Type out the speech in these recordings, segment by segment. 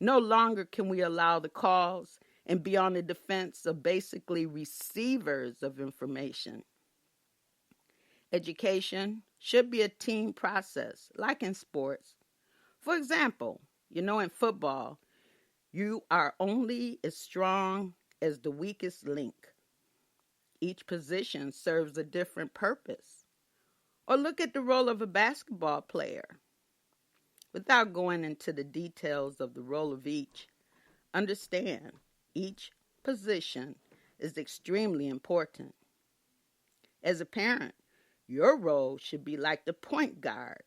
No longer can we allow the cause and be on the defense of basically receivers of information. Education should be a team process, like in sports. For example, in football, you are only as strong as the weakest link. Each position serves a different purpose. Or look at the role of a basketball player. Without going into the details of the role of each, understand each position is extremely important. As a parent, your role should be like the point guard.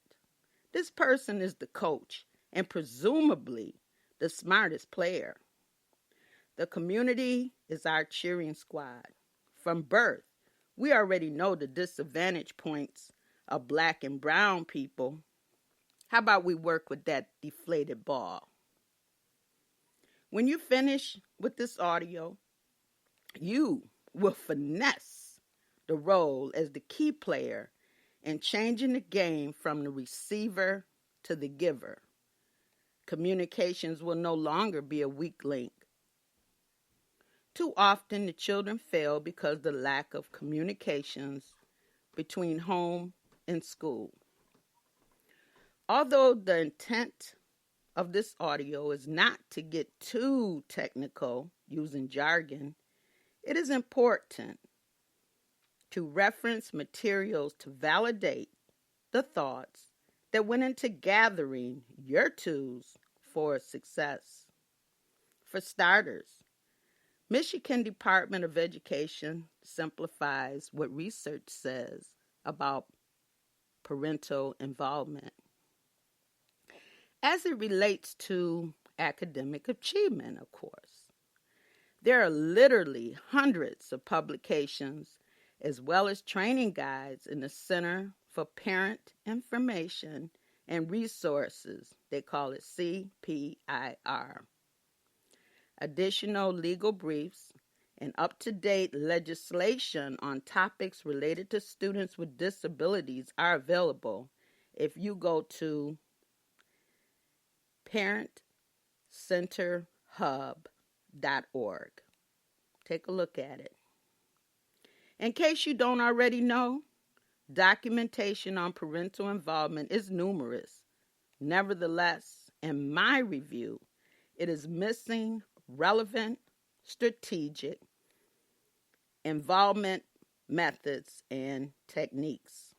This person is the coach and presumably the smartest player. The community is our cheering squad. From birth, we already know the disadvantage points of black and brown people. How about we work with that deflated ball? When you finish with this audio, you will finesse the role as the key player in changing the game from the receiver to the giver. Communications will no longer be a weak link. Too often the children fail because of the lack of communications between home and school. Although the intent of this audio is not to get too technical using jargon, it is important to reference materials to validate the thoughts that went into gathering your tools for success. For starters, Michigan Department of Education simplifies what research says about parental involvement as it relates to academic achievement, of course. There are literally hundreds of publications as well as training guides in the Center for Parent Information and Resources. They call it CPIR. Additional legal briefs and up-to-date legislation on topics related to students with disabilities are available if you go to parentcenterhub.org. Take a look at it. In case you don't already know, documentation on parental involvement is numerous. Nevertheless, in my review, it is missing relevant, strategic involvement methods and techniques.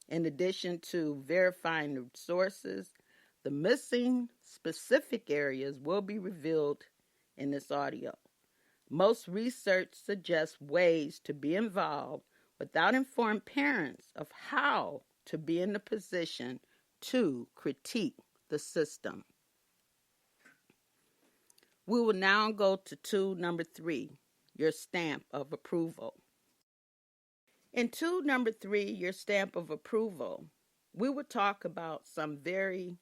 In addition to verifying the sources, the missing specific areas will be revealed in this audio. Most research suggests ways to be involved without informing parents of how to be in the position to critique the system. We will now go to tool number 3, your stamp of approval. In tool number 3, your stamp of approval, we will talk about some very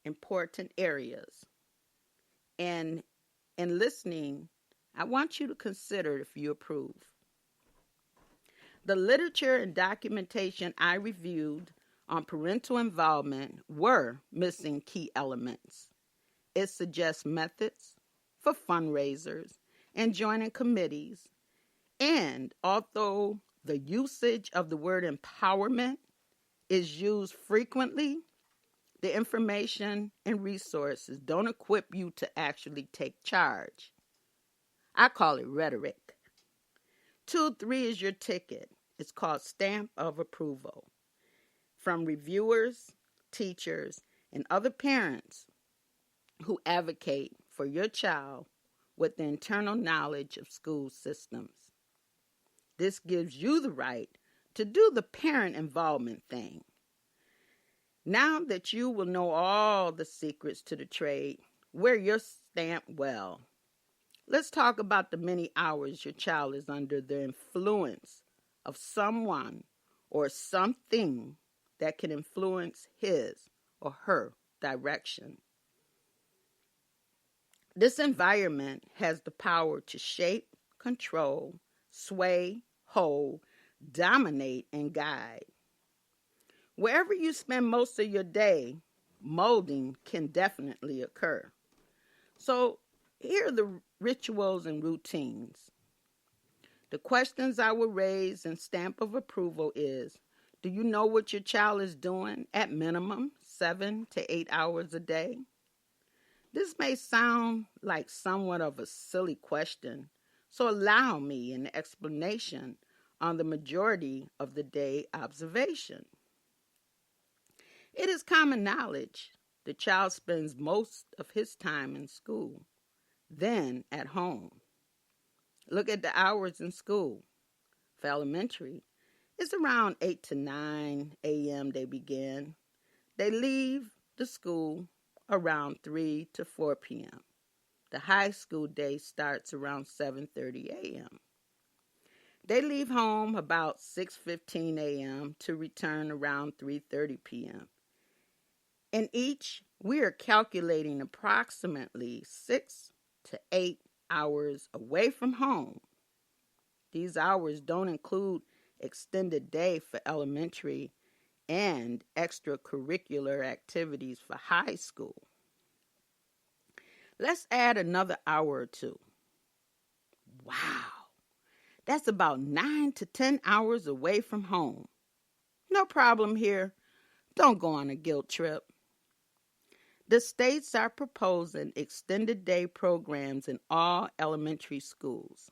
important areas. And in listening, I want you to consider if you approve. The literature and documentation I reviewed on parental involvement were missing key elements. It suggests methods for fundraisers and joining committees. And although the usage of the word empowerment is used frequently, the information and resources don't equip you to actually take charge. I call it rhetoric. Tool 3 is your ticket. It's called Stamp of Approval. From reviewers, teachers, and other parents who advocate for your child with the internal knowledge of school systems. This gives you the right to do the parent involvement thing. Now that you will know all the secrets to the trade, wear your stamp well. Let's talk about the many hours your child is under the influence of someone or something that can influence his or her direction. This environment has the power to shape, control, sway, hold, dominate, and guide. Wherever you spend most of your day, molding can definitely occur. So here are the rituals and routines. The questions I will raise in stamp of approval is, do you know what your child is doing at minimum 7 to 8 hours a day? This may sound like somewhat of a silly question, so allow me an explanation on the majority of the day observation. It is common knowledge the child spends most of his time in school, then at home. Look at the hours in school. For elementary, it's around 8 to 9 a.m. they begin. They leave the school around 3 to 4 p.m. The high school day starts around 7:30 a.m. They leave home about 6:15 a.m. to return around 3:30 p.m. In each, we are calculating approximately 6 to 8 hours away from home. These hours don't include extended day for elementary and extracurricular activities for high school. Let's add another hour or two. Wow, that's about 9 to 10 hours away from home. No problem here. Don't go on a guilt trip. The states are proposing extended day programs in all elementary schools.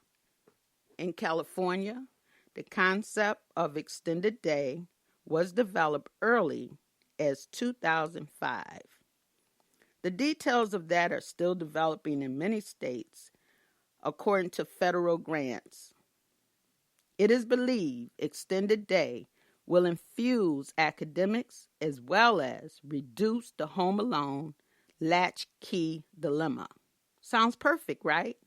In California, the concept of extended day was developed early as 2005. The details of that are still developing in many states, according to federal grants. It is believed extended day will infuse academics as well as reduce the home alone latchkey dilemma. Sounds perfect, right?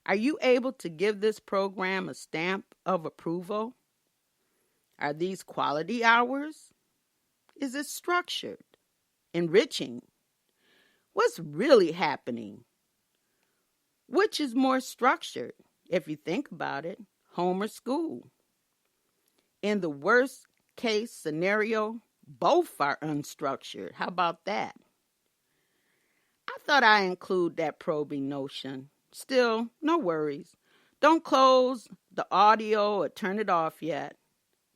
Are you able to give this program a stamp of approval? Are these quality hours? Is it structured? Enriching? What's really happening? Which is more structured, if you think about it, home or school? In the worst case scenario, both are unstructured. How about that? I thought I include that probing notion. Still, no worries. Don't close the audio or turn it off yet.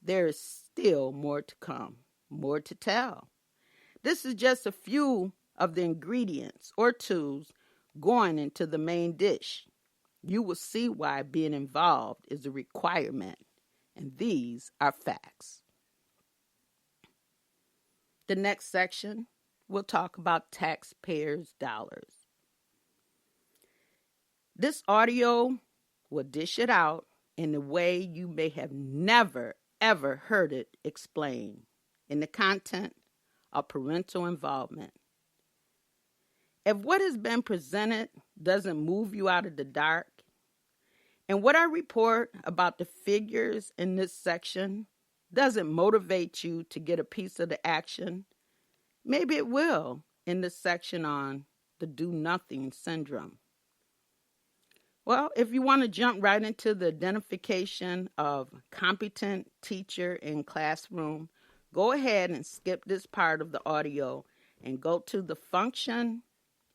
There is still more to come, more to tell. This is just a few of the ingredients or tools going into the main dish. You will see why being involved is a requirement, and these are facts. The next section, we'll talk about taxpayers' dollars. This audio will dish it out in a way you may have never, ever heard it explained in the content of parental involvement. If what has been presented doesn't move you out of the dark, and what I report about the figures in this section doesn't motivate you to get a piece of the action, maybe it will in this section on the do-nothing syndrome. Well, if you want to jump right into the identification of competent teacher in classroom, go ahead and skip this part of the audio and go to the function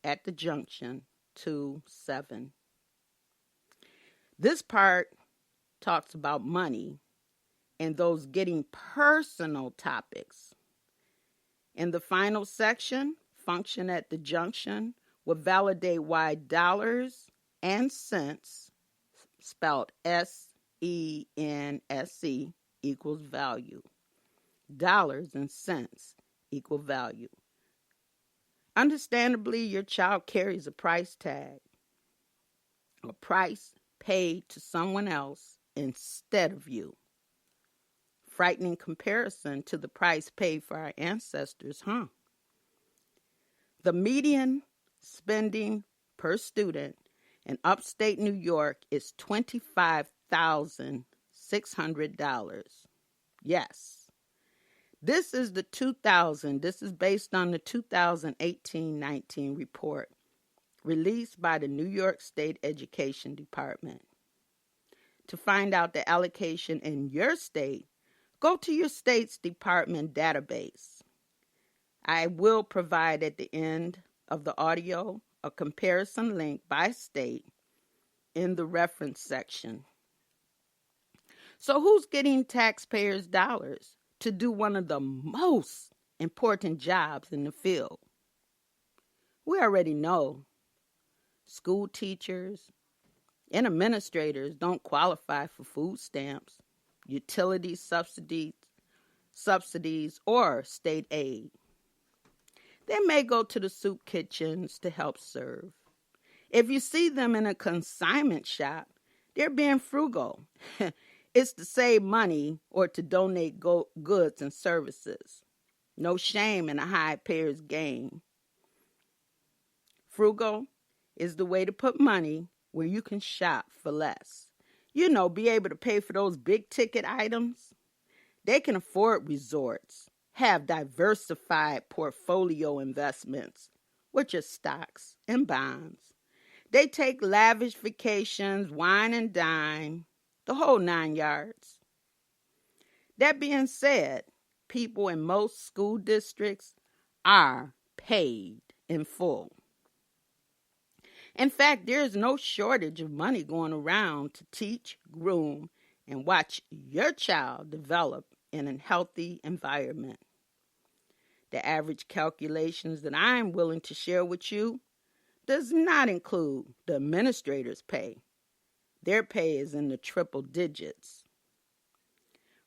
at the junction 2-7. This part talks about money and those getting personal topics. In the final section, function at the junction, will validate why dollars and cents, spelled SENSE, equals value. Dollars and cents equal value. Understandably, your child carries a price tag, a price paid to someone else instead of you. Frightening comparison to the price paid for our ancestors, huh? The median spending per student in upstate New York is $25,600. Yes. This is based on the 2018-19 report released by the New York State Education Department. To find out the allocation in your state, go to your state's department database. I will provide at the end of the audio a comparison link by state in the reference section. So who's getting taxpayers' dollars to do one of the most important jobs in the field? We already know school teachers and administrators don't qualify for food stamps, utility subsidies, or state aid. They may go to the soup kitchens to help serve. If you see them in a consignment shop, they're being frugal. It's to save money or to donate goods and services. No shame in a high payer's game. Frugal is the way to put money where you can shop for less. Be able to pay for those big ticket items. They can afford resorts, have diversified portfolio investments, which are stocks and bonds. They take lavish vacations, wine and dine, the whole 9 yards. That being said, people in most school districts are paid in full. In fact, there is no shortage of money going around to teach, groom, and watch your child develop in a healthy environment. The average calculations that I'm willing to share with you does not include the administrator's pay. Their pay is in the triple digits.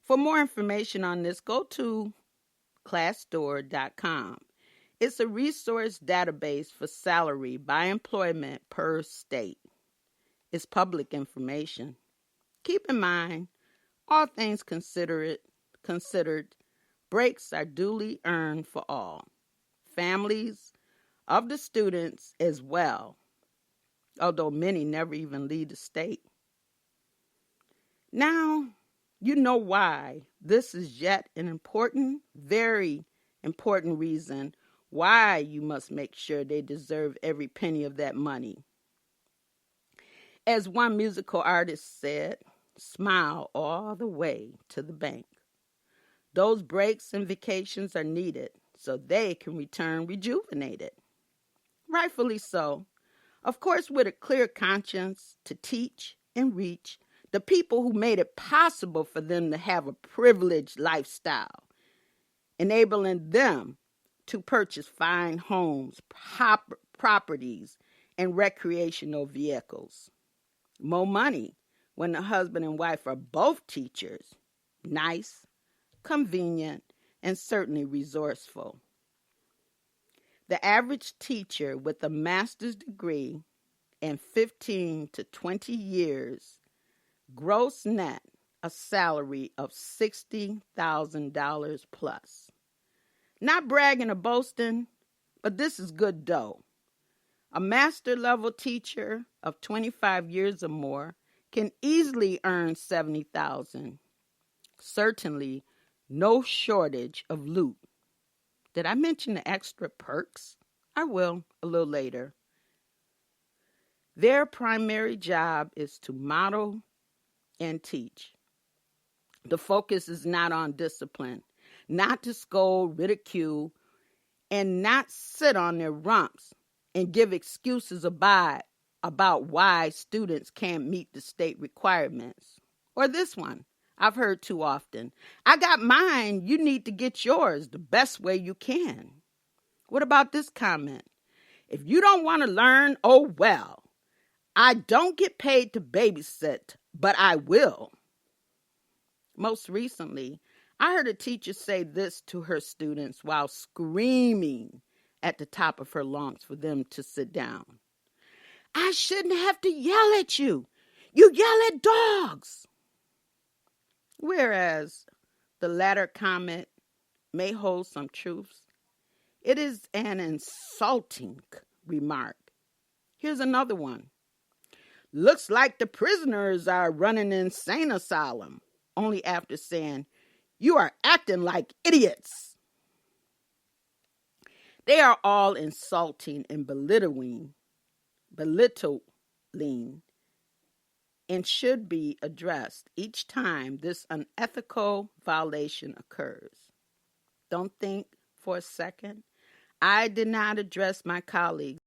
For more information on this, go to classdoor.com. It's a resource database for salary by employment per state. It's public information. Keep in mind, all things considered, breaks are duly earned for all, families of the students as well, although many never even leave the state. Now, you know why this is yet an important, very important reason why you must make sure they deserve every penny of that money. As one musical artist said, smile all the way to the bank. Those breaks and vacations are needed so they can return rejuvenated. Rightfully so. Of course, with a clear conscience to teach and reach the people who made it possible for them to have a privileged lifestyle, enabling them to purchase fine homes, properties, and recreational vehicles. More money when the husband and wife are both teachers, nice, convenient, and certainly resourceful. The average teacher with a master's degree and 15 to 20 years gross net a salary of $60,000 plus. Not bragging or boasting, but this is good dough. A master level teacher of 25 years or more can easily earn $70,000. Certainly no shortage of loot. Did I mention the extra perks? I will a little later. Their primary job is to model and teach. The focus is not on discipline, not to scold, ridicule, and not sit on their rumps and give excuses about why students can't meet the state requirements. Or this one, I've heard too often. I got mine, you need to get yours the best way you can. What about this comment? If you don't want to learn, oh well. I don't get paid to babysit, but I will. Most recently, I heard a teacher say this to her students while screaming at the top of her lungs for them to sit down. I shouldn't have to yell at you. You yell at dogs. Whereas the latter comment may hold some truths, it is an insulting remark. Here's another one. Looks like the prisoners are running an insane asylum, only after saying, you are acting like idiots. They are all insulting and belittling, and should be addressed each time this unethical violation occurs. Don't think for a second. I did not address my colleagues